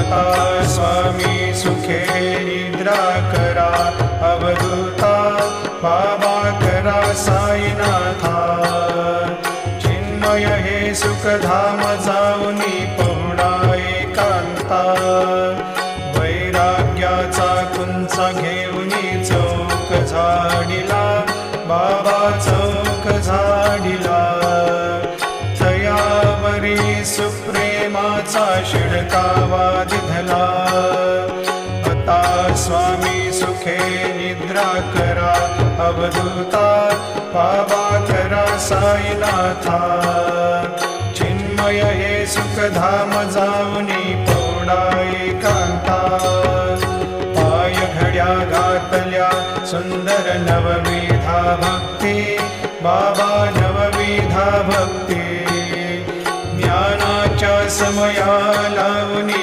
आता स्वामी सुखे निद्रा करा, अवधूता बाबा करा साईनाथा। चिन्मय हे सुखधाम जाऊनी पहुडा एकांता, वैराग्याचा कुंच घेऊनी चौक झाडिला, बाबा चौक झाडिला। तयावरी सुप्रेमाचा शिडकावा दिधला, आता स्वामी सुखे निद्रा करा, अवधूता बाबा करा साईनाथा। चिन्मय हे सुखधाम जाऊनी पौडा एकांता, पाय घड्या घातल्या सुंदर नवविधा भक्ती, बाबा नवविधा भक्ती। ज्ञानाच्या समया लावणी